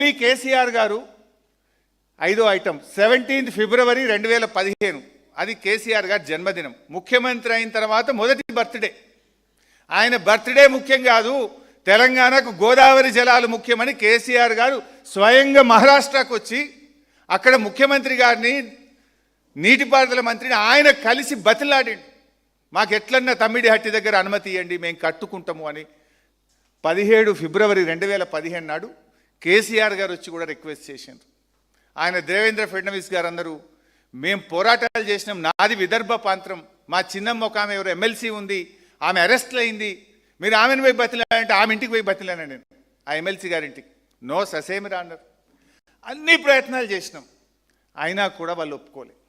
మళ్ళీ కేసీఆర్ గారు 5వ ఐటమ్ 17 ఫిబ్రవరి 2015, అది కేసీఆర్ గారి జన్మదినం. ముఖ్యమంత్రి అయిన తర్వాత మొదటి బర్త్డే. ఆయన బర్త్డే ముఖ్యం కాదు, తెలంగాణకు గోదావరి జలాలు ముఖ్యమని కేసీఆర్ గారు స్వయంగా మహారాష్ట్రకు వచ్చి అక్కడ ముఖ్యమంత్రి గారిని, నీటిపారుదల మంత్రిని ఆయన కలిసి బతిలాడిండు. మాకు ఎట్లన్నా తమ్మిడిహట్టి దగ్గర అనుమతి ఇవ్వండి, మేము కట్టుకుంటాము అని 17 ఫిబ్రవరి 2015 నాడు కేసీఆర్ గారు వచ్చి కూడా రిక్వెస్ట్ చేశారు. ఆయన దేవేంద్ర ఫడ్నవీస్ గారు అందరూ మేము పోరాటాలు చేసినాం, నాది విదర్భ ప్రాంతం, మా చిన్నమ్మ ఒక ఆమె ఎవరు ఎమ్మెల్సీ ఉంది, ఆమె అరెస్ట్లు అయింది, మీరు ఆమెను పోయి బతిలాడంటే ఆమె ఇంటికి పోయి బతిలాను నేను, ఆ ఎమ్మెల్సీ గారింటికి. నో ససేమిరా అన్నారు. అన్ని ప్రయత్నాలు చేసినాం, అయినా కూడా వాళ్ళు ఒప్పుకోలేదు.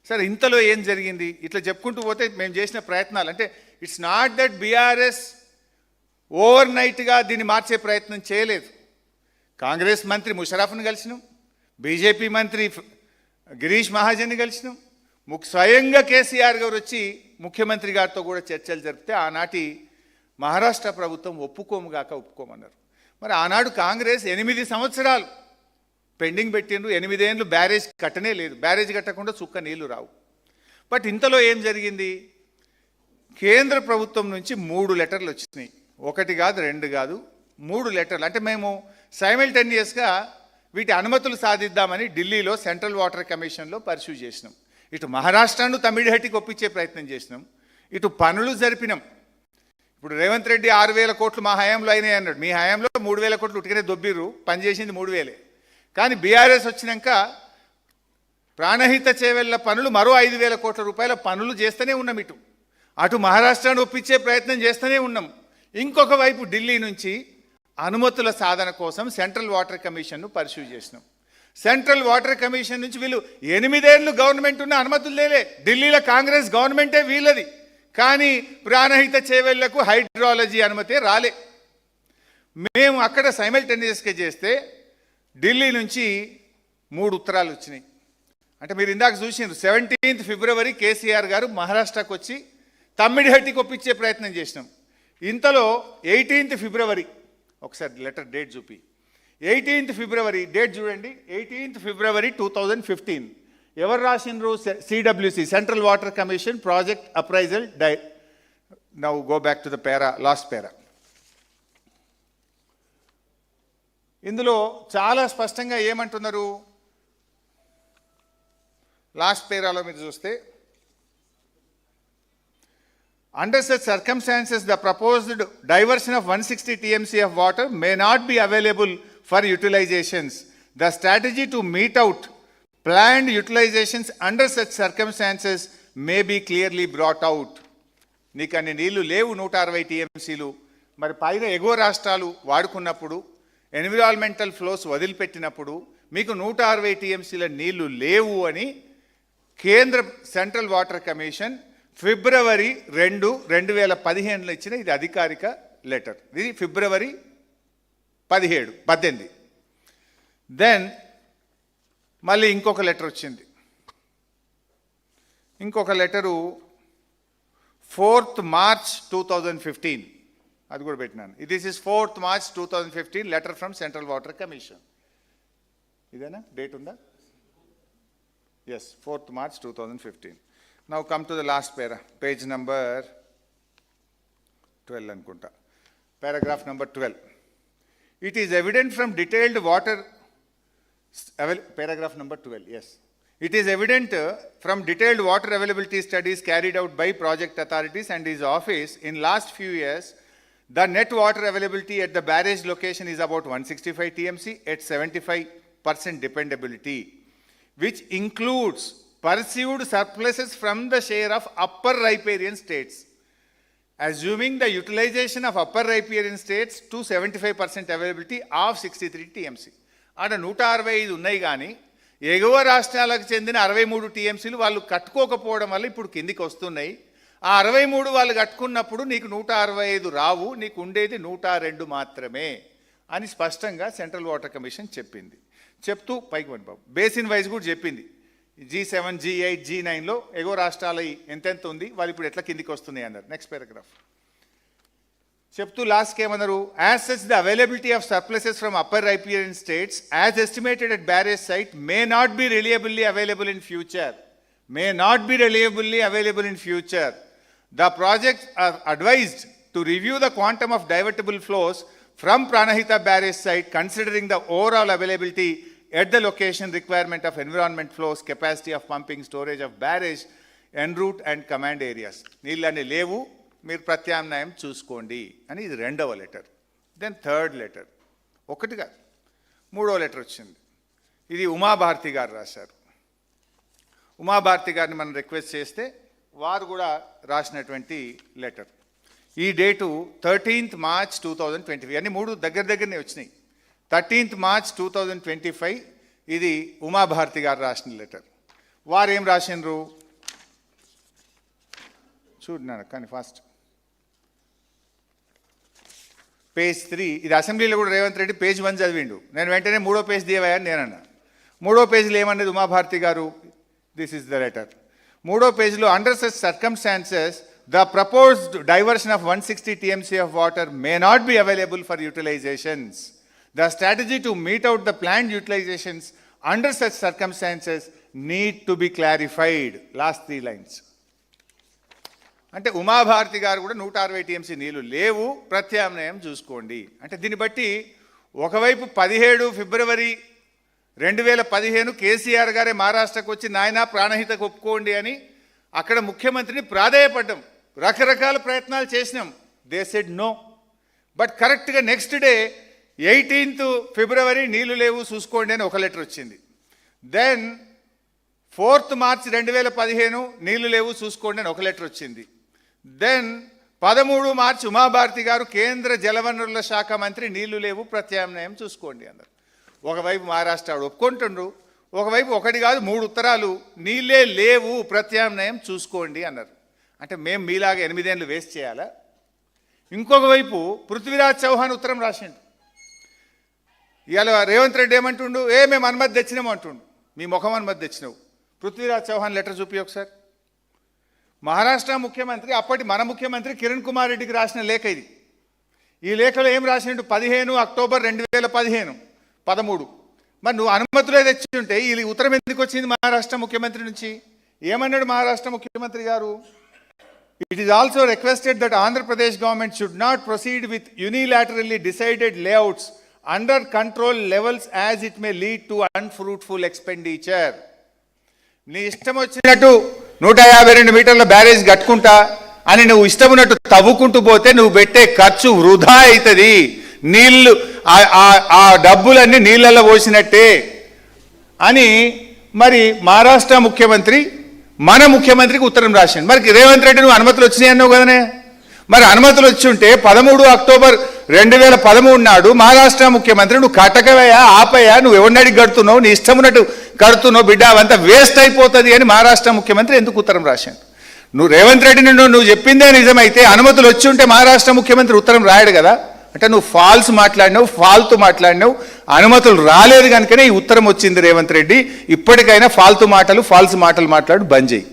సరే, ఇంతలో ఏం జరిగింది? ఇట్లా చెప్పుకుంటూ పోతే మేము చేసిన ప్రయత్నాలు అంటే ఇట్స్ నాట్ దట్ బీఆర్ఎస్ ఓవర్ నైట్గా దీన్ని మార్చే ప్రయత్నం చేయలేదు. కాంగ్రెస్ మంత్రి ముషరఫ్ను కలిసినాం, బీజేపీ మంత్రి గిరీష్ మహాజన్ని కలిసినాం, స్వయంగా కేసీఆర్ గారు వచ్చి ముఖ్యమంత్రి గారితో కూడా చర్చలు జరిపితే ఆనాటి మహారాష్ట్ర ప్రభుత్వం ఒప్పుకోముగాక ఒప్పుకోమన్నారు. మరి ఆనాడు కాంగ్రెస్ 8 సంవత్సరాలు పెండింగ్ పెట్టిండ్రు, 8 ఏళ్ళు బ్యారేజ్ కట్టనే లేదు, బ్యారేజ్ కట్టకుండా చుక్క నీళ్లు రావు. బట్ ఇంతలో ఏం జరిగింది? కేంద్ర ప్రభుత్వం నుంచి 3 లెటర్లు వచ్చినాయి. 1 కాదు, 2 కాదు, 3 లెటర్లు. అంటే మేము సైమల్టేనియస్గా వీటి అనుమతులు సాధిద్దామని ఢిల్లీలో సెంట్రల్ వాటర్ కమిషన్లో పర్సూ చేసినాం. ఇటు మహారాష్ట్రను తమిళహట్టికి ఒప్పించే ప్రయత్నం చేసినాం, ఇటు పనులు జరిపినాం. ఇప్పుడు రేవంత్ రెడ్డి 6,000 కోట్లు మా హయాంలో అయినాయి అన్నాడు. మీ హయాంలో 3,000 కోట్లు ఉట్టికనే దొబ్బిర్రు, పనిచేసింది 3,000. కానీ బీఆర్ఎస్ వచ్చినాక ప్రాణహిత చేవెళ్ల పనులు మరో 5,000 కోట్ల రూపాయల పనులు చేస్తూనే ఉన్నాం. అటు మహారాష్ట్రను ఒప్పించే ప్రయత్నం చేస్తూనే ఉన్నాం. ఇంకొక వైపు ఢిల్లీ నుంచి అనుమతుల సాధన కోసం సెంట్రల్ వాటర్ కమిషన్ను పర్సూ చేసినాం. సెంట్రల్ వాటర్ కమిషన్ నుంచి వీళ్ళు 8 ఏళ్ళు గవర్నమెంట్ ఉన్న అనుమతులు లేలే. ఢిల్లీలో కాంగ్రెస్ గవర్నమెంటే వీళ్ళది, కానీ ప్రాణహిత చేవెళ్లకు హైడ్రాలజీ అనుమతే రాలే. మేము అక్కడ సైమల్టేనియస్గా చేస్తే ఢిల్లీ నుంచి 3 ఉత్తరాలు వచ్చినాయి. అంటే మీరు ఇందాక చూసిండ్రు, 17 ఫిబ్రవరి కేసీఆర్ గారు మహారాష్ట్రకు వచ్చి తమ్మిడిహట్టికి ఒప్పించే ప్రయత్నం చేసినాం. ఇంతలో 18 ఫిబ్రవరి, ఒకసారి లెటర్ డేట్ చూపి, 18 ఫిబ్రవరి డేట్ చూడండి, 18 ఫిబ్రవరి 2015 ఎవరు రాసిండ్రు? CWC, central water commission project appraisal now go back to the para, last para. ఇందులో చాలా స్పష్టంగా ఏమంటున్నారు? లాస్ట్ పేరాలో మీరు చూస్తే, under such circumstances, the proposed diversion of 160 TMC of water may not be available for utilizations. The strategy to meet out planned utilizations under such circumstances may be clearly brought out. నీకు అన్ని నీళ్లు లేవు, 160 TMCలు. మరి పైన ఎగువ రాష్ట్రాలు వాడుకున్నప్పుడు, environmental flows వదిలిపెట్టినప్పుడు మీకు 160 TMCల నీళ్లు లేవు అని కేంద్ర సెంట్రల్ వాటర్ కమిషన్ ఫిబ్రవరి 2, 2015లో ఇచ్చిన ఇది అధికారిక లెటర్. ఇది ఫిబ్రవరి 18. దెన్ మళ్ళీ ఇంకొక లెటర్ వచ్చింది. ఇంకొక లెటరు 4th March 2015, అది కూడా పెట్టినాను. This is 4th March 2015 letter from central water commission. ఇదేనా డేట్ ఉందా? Yes, 4th March 2015. Now come to the last para, page number 12 అనుకుంటా, paragraph number 12. It is evident from detailed water, paragraph number 12, yes. It is evident from detailed water availability studies carried out by project authorities and his office in last few years, the net water availability at the barrage location is about 165 TMC at 75% dependability, which includes perceived surpluses from the share of upper riparian states. Assuming the utilization of upper riparian states to 75% availability of 63 TMC. అక్కడ 165 ఉన్నాయి, కానీ ఎగువ రాష్ట్రాలకు చెందిన 63 TMCలు వాళ్ళు కట్టుకోకపోవడం వల్ల ఇప్పుడు కిందికి వస్తున్నాయి. ఆ 63 వాళ్ళు కట్టుకున్నప్పుడు నీకు 165 రావు, నీకు ఉండేది 102 మాత్రమే అని స్పష్టంగా సెంట్రల్ వాటర్ కమిషన్ చెప్పింది. చెప్తూ పైకి వన్ బాబు బేసిన్ వైజ్ కూడా చెప్పింది. G7, G8, G9లో ఎగో రాష్ట్రాలు ఎంతెంత ఉంది, వాళ్ళు ఇప్పుడు ఎట్లా కిందికి వస్తున్నాయి అన్నారు. Next paragraph. చెప్తూ లాస్ట్కి ఏమన్నారు, as such the availability of surpluses from upper riparian states as estimated at barrage site may not be reliably available in future. May not be reliably available in future. The projects are advised to review the quantum of divertable flows from Pranahita barrage site considering the overall availability at the location, requirement of environment flows, capacity of pumping, storage of barrage, en route and command areas. నీళ్ళని లేవు, మీరు ప్రత్యామ్నాయం చూసుకోండి అని ఇది రెండవ letter. Then third letter, ఒకటిగా మూడో లెటర్ వచ్చింది. ఇది ఉమాభారతి గారు రాశారు. ఉమాభారతి గారిని మనం రిక్వెస్ట్ చేస్తే వారు కూడా రాసినటువంటి లెటర్. ఈ డేటు 13th March 2025, అన్ని మూడు దగ్గరనే వచ్చినాయి. 13th March 2025 ఇది ఉమాభారతి గారు రాసిన లెటర్. వారు ఏం రాసినారు చూడన్నాను కానీ ఫాస్ట్. పేజ్ 3, ఇది అసెంబ్లీలో కూడా రేవంత్ రెడ్డి పేజ్ 1 చదివిండు. నేను వెంటనే మూడో పేజ్ దియవయ్యని నేనన్నా. మూడో పేజీలో ఏమన్నది ఉమాభారతి గారు, దిస్ ఇస్ ద లెటర్. మూడో పేజీలో under such circumstances the proposed diversion of 160 TMC of water may not be available for utilizations. The strategy to meet out the planned utilizations under such circumstances need to be clarified. Last 3 lines. అంటే ఉమాభారతి గారు కూడా 160 TMC నీళ్లు లేవు, ప్రత్యామ్నాయం చూసుకోండి. అంటే దీన్ని బట్టి ఒకవైపు 17 ఫిబ్రవరి 2015 కేసీఆర్ గారే మహారాష్ట్రకు వచ్చి నాయనా ప్రాణహితకు ఒప్పుకోండి అని అక్కడ ముఖ్యమంత్రిని ప్రాధేయపడ్డాం, రకరకాల ప్రయత్నాలు చేసినాం. They said no. బట్ కరెక్ట్గా నెక్స్ట్ డే 18th ఫిబ్రవరి నీళ్లు లేవు చూసుకోండి అని ఒక లెటర్ వచ్చింది. దెన్ 4th March 2015 నీళ్లు లేవు చూసుకోండి అని ఒక లెటర్ వచ్చింది. దెన్ 13 March ఉమాభారతి గారు కేంద్ర జలవనరుల శాఖ మంత్రి నీళ్లు లేవు ప్రత్యామ్నాయం చూసుకోండి అన్నారు. ఒకవైపు మహారాష్ట్ర ఒప్పుకుంటుండ్రు, ఒకవైపు ఒకటి కాదు 3 ఉత్తరాలు నీళ్ళే లేవు ప్రత్యామ్నాయం చూసుకోండి అన్నారు. అంటే మేము మీలాగా 8 ఏళ్ళు వేస్ట్ చేయాలా? ఇంకొక వైపు పృథ్వీరాజ్ చౌహాన్ ఉత్తరం రాసిండు. ఇవాళ రేవంత్ రెడ్డి ఏమంటుండు, మేము అనుమతి తెచ్చినాము అంటుండు. మీ ముఖం అనుమతి తెచ్చినావు. పృథ్వీరాజ్ చౌహాన్ లెటర్ చూపి ఒకసారి. మహారాష్ట్ర ముఖ్యమంత్రి, అప్పటి మన ముఖ్యమంత్రి కిరణ్ కుమార్ రెడ్డికి రాసిన లేఖ ఇది. ఈ లేఖలో ఏం రాసిండు, 15 అక్టోబర్ 2015, 13. మరి నువ్వు అనుమతులే తెచ్చి ఉంటే ఈ ఉత్తరం ఎందుకు వచ్చింది మహారాష్ట్ర ముఖ్యమంత్రి నుంచి? ఏమన్నాడు మహారాష్ట్ర ముఖ్యమంత్రి గారు, it is also requested that Andhra Pradesh government should not proceed with unilaterally decided layouts under control levels as it may lead to unfruitful expenditure. నీ ఇష్టం వచ్చినట్టు 152 మీటర్ల బ్యారేజ్ కట్టుకుంటా అని నువ్వు ఇష్టం ఉన్నట్టు తవ్వుకుంటూ పోతే నువ్వు పెట్టే ఖర్చు వృధా అవుతుంది. నీళ్ళు ఆ డబ్బులన్నీ నీళ్ళల్లో పోసినట్టే అని మరి మహారాష్ట్ర ముఖ్యమంత్రి మన ముఖ్యమంత్రికి ఉత్తరం రాసిండు. మరి రేవంత్ రెడ్డి నువ్వు అనుమతులు వచ్చినాయి అన్నావు కదనే, మరి అనుమతులు వచ్చి ఉంటే 13 అక్టోబర్ 2013 నాడు మహారాష్ట్ర ముఖ్యమంత్రి నువ్వు కట్టకవయ్యా ఆపయ్యా, నువ్వు ఎవరినడికి కడుతున్నావు, నీ ఇష్టం ఉన్నట్టు కడుతున్నావు బిడ్డ, అవంతా వేస్ట్ అయిపోతుంది అని మహారాష్ట్ర ముఖ్యమంత్రి ఎందుకు ఉత్తరం రాశాడు? నువ్వు రేవంత్ రెడ్డిని నువ్వు చెప్పిందే నిజమైతే అనుమతులు వచ్చి ఉంటే మహారాష్ట్ర ముఖ్యమంత్రి ఉత్తరం రాయడు కదా. అంటే నువ్వు ఫాల్స్ మాట్లాడినావు, ఫాల్తు మాట్లాడినావు, అనుమతులు రాలేదు కనుకనే ఈ ఉత్తరం వచ్చింది. రేవంత్ రెడ్డి ఇప్పటికైనా ఫాల్తు మాటలు ఫాల్స్ మాటలు మాట్లాడు బంద్ చేయి.